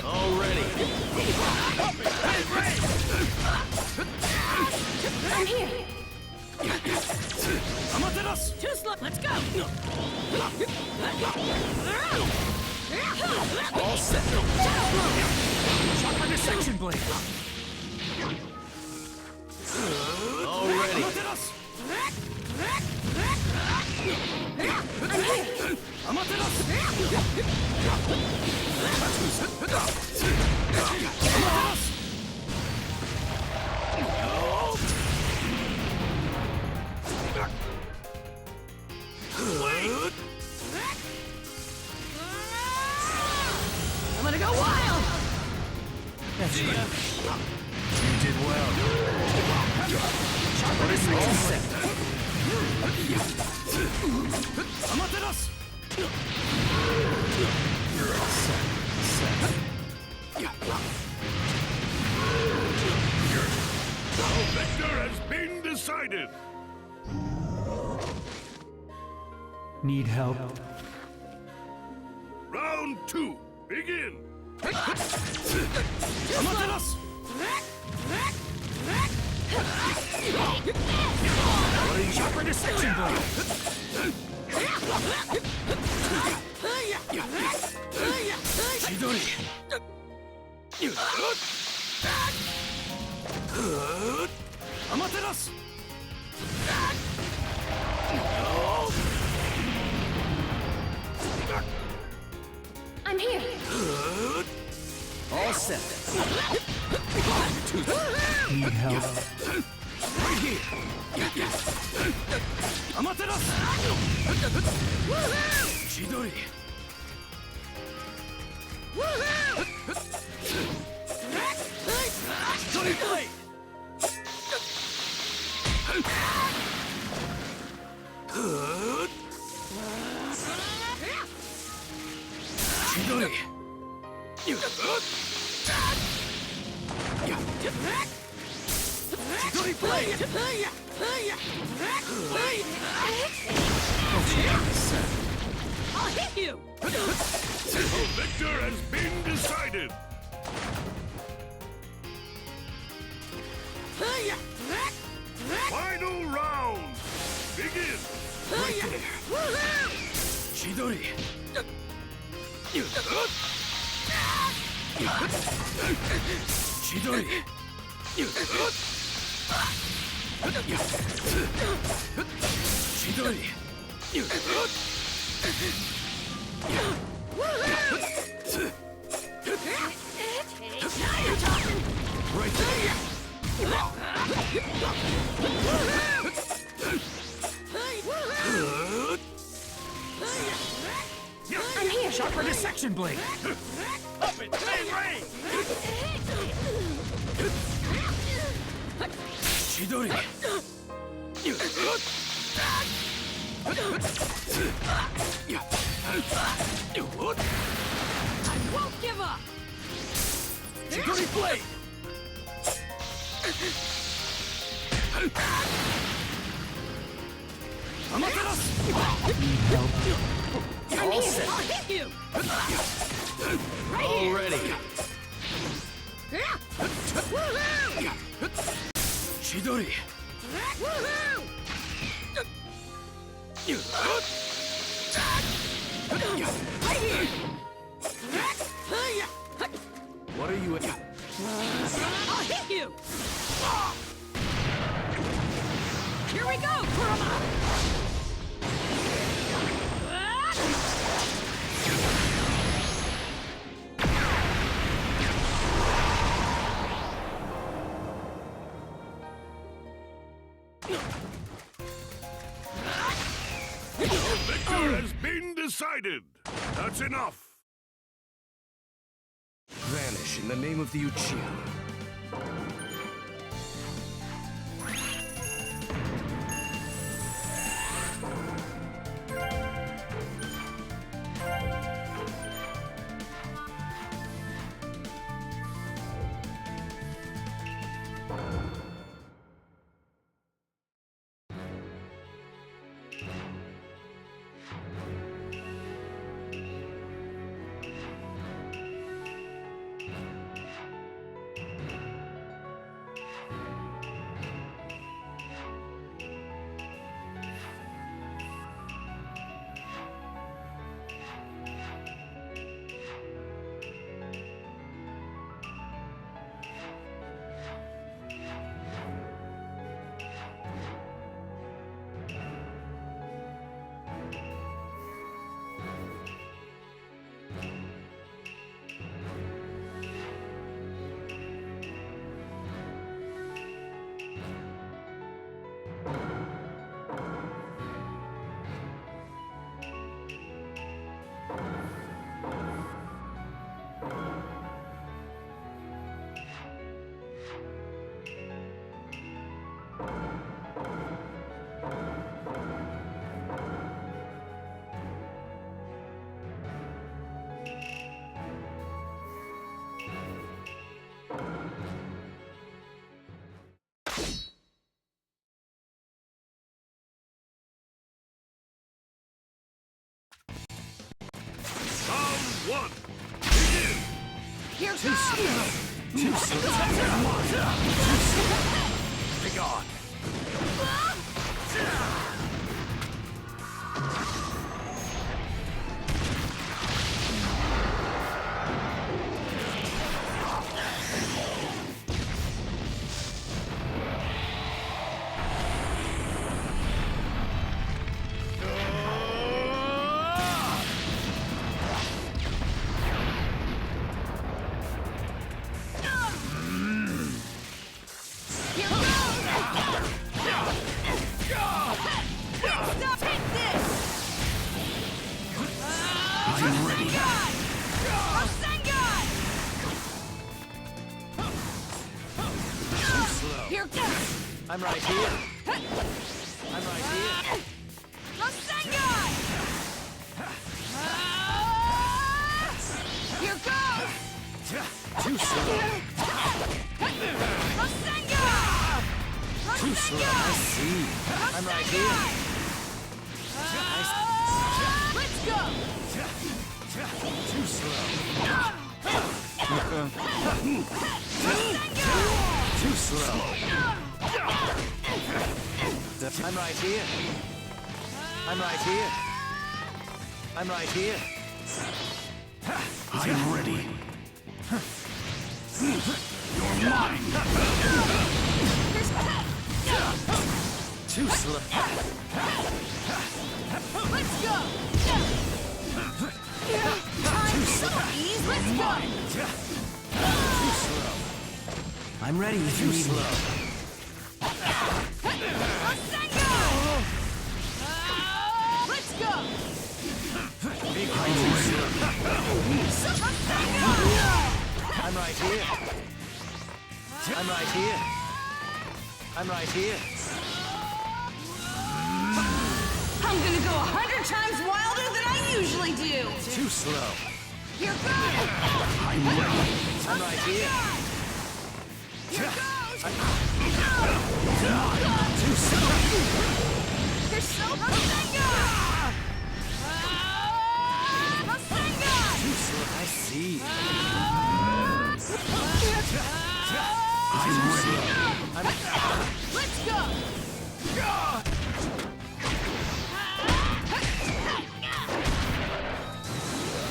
Already. I'm here. Too slow. Let's go. All set. Sharpen section blade. Already. I'm here. I'm gonna go wild. You did well. Sharpen all set. You're all set. The victor has been decided. Need help? Round 2, begin. Sharpen the section blade. Chidori. Amaterasu. I'm here. All set. Need help? Right here. Amaterasu. Chidori. Chidori blade. Chidori. Chidori blade. I'll hit you. The victor has been decided. Final round. Begin. Right there. Chidori. Chidori. Chidori. Now you're talking. Right there. I'm here. Sharpen the section blade. Up it, bang, bang. Chidori. I won't give up. Chidori blade. Amaterasu. Need help? I'm All here. set. I'll hit you. Right here. Already. Chidori. Right here. What are you at? I'll hit you. Here we go, Kurama. The victor has been decided. That's enough. Vanish in the name of the Uchiha. Here Too goes! slow. Too slow. Be gone. Here goes! Stop! Take this! I'm ready. Rasengan! Too slow. Here goes! I'm right here. I'm right here. Rasengan! Here goes! Too slow. Rasengan! Too slow. I see. I'm right here. Let's go! Too slow. Too slow. I'm right here. I'm right here. I'm right here. I'm ready. You're mine. Too slow. Let's go! Too slow. Let's go! Too slow. I'm ready if you need me. Rasengan! Let's go! Be crazy. I'm right here. I'm right here. I'm right here. I'm gonna go 100 times wilder than I usually do! Too slow. Here goes! I'm ready. I'm right here. Here goes! Too slow. You're so Rasengan! Rasengan! Too slow. I see. I'm ready. Let's go!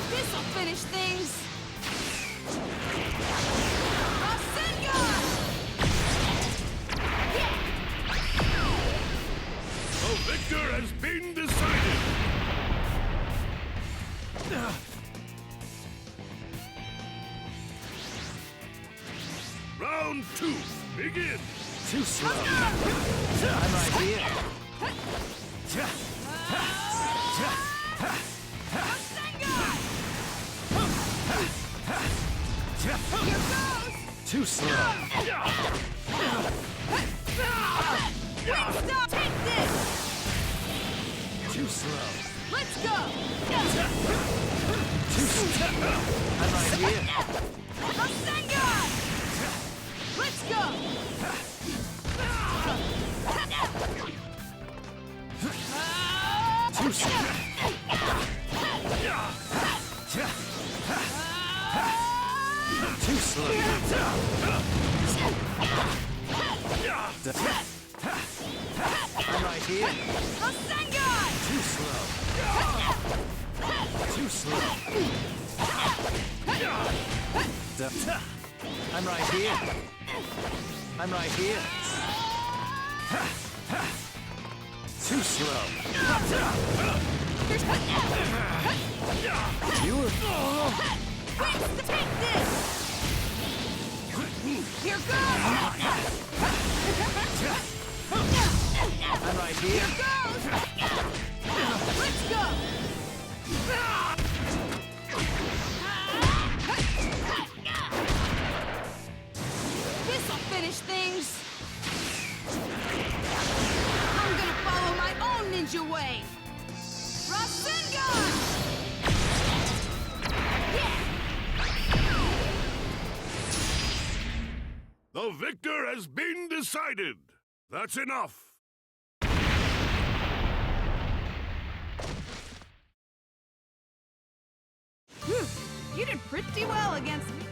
This'll finish things! Rasengan! The victor has been decided. Round 2, begin. Too slow. I'm right here. Here goes! Too slow. Stop! Take this! Too slow. Let's go! Too slow. I'm right here. Rasengan! Let's go! Too slow. Too slow. I'm right here. Rasengan! Too slow. Too slow. I'm right here. I'm right here. Too slow. You were... Take this! Here goes! I'm right here. Here goes! Let's go! This'll finish things! I'm gonna follow my own ninja way! Rasengan! Yeah! The victor has been decided. That's enough. You did pretty well against me.